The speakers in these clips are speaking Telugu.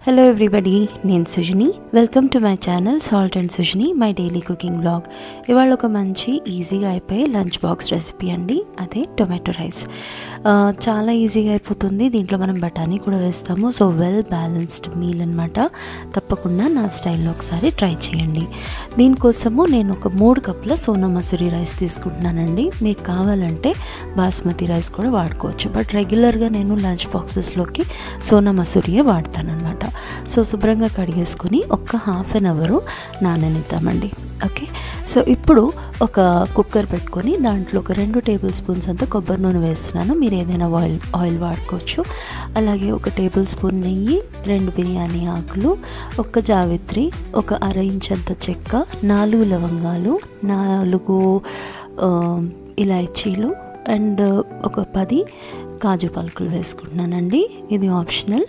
హలో ఎవ్రీబడి, నేను Sujani. Welcome to my channel salt and Sujani, my daily cooking blog. ఇవాళ ఒక మంచి ఈజీగా అయిపోయే లంచ్ బాక్స్ రెసిపీ అండి, అదే టొమాటో రైస్. చాలా ఈజీగా అయిపోతుంది. దీంట్లో మనం బఠానీ కూడా వేస్తాము. సో వెల్ బ్యాలెన్స్డ్ మీల్ అనమాట. తప్పకుండా నా స్టైల్లో ఒకసారి ట్రై చేయండి. దీనికోసము నేను ఒక 3 కప్పుల సోనా మసూరి రైస్ తీసుకుంటున్నానండి. మీకు కావాలంటే బాస్మతి రైస్ కూడా వాడుకోవచ్చు, బట్ రెగ్యులర్గా నేను లంచ్ బాక్సెస్లోకి సోనా మసూరియే వాడతానమాట. సో శుభ్రంగా కడిగేసుకొని ఒక హాఫ్ అన్ అవరు నాననిద్దామండి. ఓకే, సో ఇప్పుడు ఒక కుక్కర్ పెట్టుకొని దాంట్లో ఒక 2 టేబుల్ స్పూన్స్ అంతా కొబ్బరి నూనె వేస్తున్నాను. మీరు ఏదైనా ఆయిల్ వాడుకోవచ్చు. అలాగే 1 టేబుల్ స్పూన్ నెయ్యి, 2 బిర్యానీ ఆకులు, 1 జావిత్రి, ఒక 1/2 ఇంచ్ అంత చెక్క, 4 లవంగాలు, 4 ఇలాచీలు అండ్ ఒక 10 కాజు పలుకులు వేసుకుంటున్నానండి. ఇది ఆప్షనల్.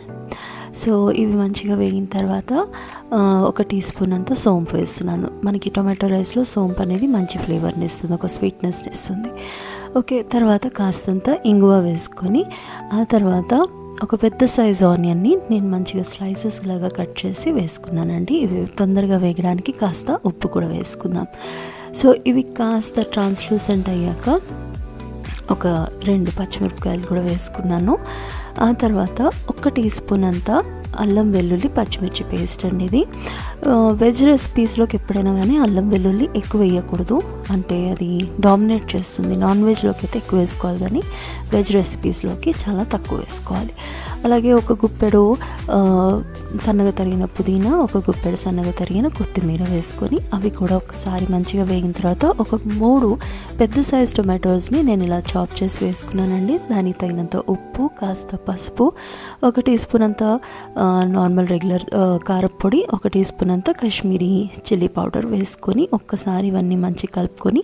సో ఇవి మంచిగా వేగిన తర్వాత 1 టీ స్పూన్ అంతా సోంపు వేస్తున్నాను. మనకి టొమాటో రైస్లో సోంపు అనేది మంచి ఫ్లేవర్ని ఇస్తుంది, ఒక స్వీట్నెస్ని ఇస్తుంది. ఓకే, తర్వాత కాస్తంత ఇంగువ వేసుకొని ఆ తర్వాత ఒక పెద్ద సైజ్ ఆనియన్ని నేను మంచిగా స్లైసెస్ లాగా కట్ చేసి వేసుకున్నానండి. ఇవి తొందరగా వేగడానికి కాస్త ఉప్పు కూడా వేసుకుందాం. సో ఇవి కాస్త ట్రాన్స్లూసెంట్ అయ్యాక ఒక 2 పచ్చిమిరపకాయలు కూడా వేసుకున్నాను. ఆ తర్వాత 1 టీ స్పూన్ అంతా అల్లం వెల్లుల్లి పచ్చిమిర్చి పేస్ట్ అండి. ఇది వెజ్ రెసిపీస్లోకి ఎప్పుడైనా కానీ అల్లం వెల్లుల్లి ఎక్కువ వేయకూడదు, అంటే అది డామినేట్ చేస్తుంది. నాన్ వెజ్లోకి అయితే ఎక్కువ వేసుకోవాలి, కానీ వెజ్ రెసిపీస్లోకి చాలా తక్కువ వేసుకోవాలి. అలాగే 1 గుప్పెడు సన్నగా తరిగిన పుదీనా, 1 గుప్పెడు సన్నగా తరిగిన కొత్తిమీర వేసుకొని అవి కూడా ఒకసారి మంచిగా వేగిన తర్వాత ఒక 3 పెద్ద సైజ్ టొమాటోస్ని నేను ఇలా చాప్ చేసి వేసుకున్నానండి. దానికి తగినంత ఉప్పు, కాస్త పసుపు, 1 టీ స్పూన్ అంత నార్మల్ రెగ్యులర్ కారప్పొడి, 1 టీ స్పూన్ అంతా కాశ్మీరీ చిల్లీ పౌడర్ వేసుకొని ఒక్కసారి ఇవన్నీ మంచి కలుపుకొని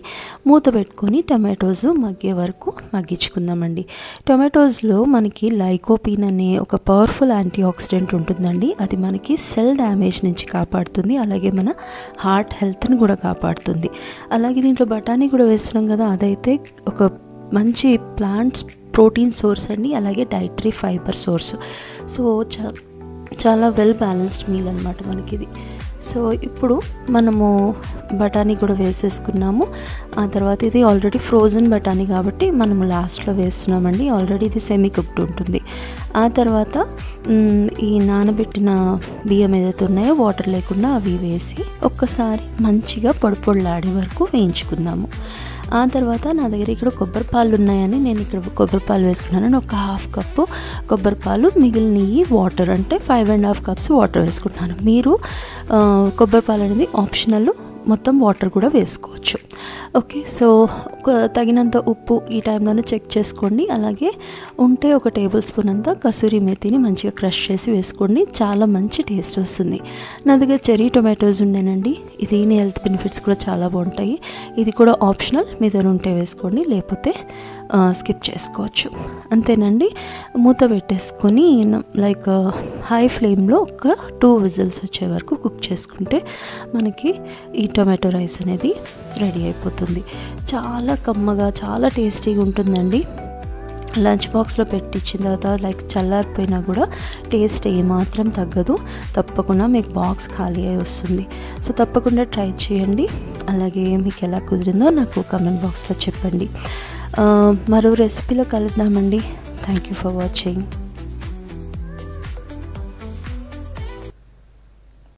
మూత పెట్టుకొని టొమాటోస్ మగ్గే వరకు మగ్గించుకుందామండి. టొమాటోస్లో మనకి లైకోపీన్ అనే ఒక పవర్ఫుల్ యాంటీ ఆక్సిడెంట్ ఉంటుందండి. అది మనకి సెల్ డ్యామేజ్ నుంచి కాపాడుతుంది, అలాగే మన హార్ట్ హెల్త్ని కూడా కాపాడుతుంది. అలాగే దీంట్లో బఠానీ కూడా వేస్తున్నాం కదా, అదైతే ఒక మంచి ప్లాంట్స్ ప్రోటీన్ సోర్స్ అండి, అలాగే డైటరీ ఫైబర్ సోర్స్. సో చాలా వెల్ బ్యాలెన్స్డ్ మీల్ అనమాట మనకి ఇది. సో ఇప్పుడు మనము బఠానీ కూడా వేసేసుకున్నాము. ఆ తర్వాత ఇది ఆల్రెడీ ఫ్రోజన్ బఠానీ కాబట్టి మనము లాస్ట్లో వేస్తున్నామండి. ఆల్రెడీ ఇది సెమీ కుక్డ్ ఉంటుంది. ఆ తర్వాత ఈ నానబెట్టిన బియ్యం ఏదైతే ఉన్నాయో వాటర్ లేకుండా అవి వేసి ఒక్కసారి మంచిగా పొడిలాడే వరకు వేయించుకుందాము. ఆ తర్వాత నా దగ్గర ఇక్కడ కొబ్బరి పాలు ఉన్నాయని నేను ఇక్కడ కొబ్బరి పాలు వేసుకున్నాను. ఒక 1/2 కప్పు కొబ్బరి పాలు, మిగిలిన వాటర్ అంటే 5.5 కప్స్ వాటర్ వేసుకుంటున్నాను. మీరు కొబ్బరి పాలు అనేది ఆప్షనల్, మొత్తం వాటర్ కూడా వేసుకోవచ్చు. ఓకే, సో తగినంత ఉప్పు ఈ టైంలోనే చెక్ చేసుకోండి. అలాగే ఉంటే 1 టేబుల్ స్పూన్ అంతా కసూరి మేతిని మంచిగా క్రష్ చేసి వేసుకోండి, చాలా మంచి టేస్ట్ వస్తుంది. నా దగ్గర చెర్రీ టొమాటోస్ ఉండేనండి. ఇది హెల్త్ బెనిఫిట్స్ కూడా చాలా బాగుంటాయి. ఇది కూడా ఆప్షనల్, మీ దగ్గర ఉంటే వేసుకోండి, లేకపోతే స్కిప్ చేసుకోవచ్చు. అంతేనండి. మూత పెట్టేసుకొని లైక్ హై ఫ్లేమ్లో ఒక 2 విజిల్స్ వచ్చే వరకు కుక్ చేసుకుంటే మనకి ఈ టొమాటో రైస్ అనేది రెడీ అయిపోతుంది. చాలా కమ్మగా, చాలా టేస్టీగా ఉంటుందండి. లంచ్ బాక్స్లో పెట్టించిన తర్వాత లైక్ చల్లారిపోయినా కూడా టేస్ట్ ఏమాత్రం తగ్గదు. తప్పకుండా మీకు బాక్స్ ఖాళీ అయి వస్తుంది. సో తప్పకుండా ట్రై చేయండి. అలాగే మీకు ఎలా కుదిరిందో నాకు కామెంట్ బాక్స్లో చెప్పండి. మరో రెసిపీలో కలుద్దామండి. Thank you for watching.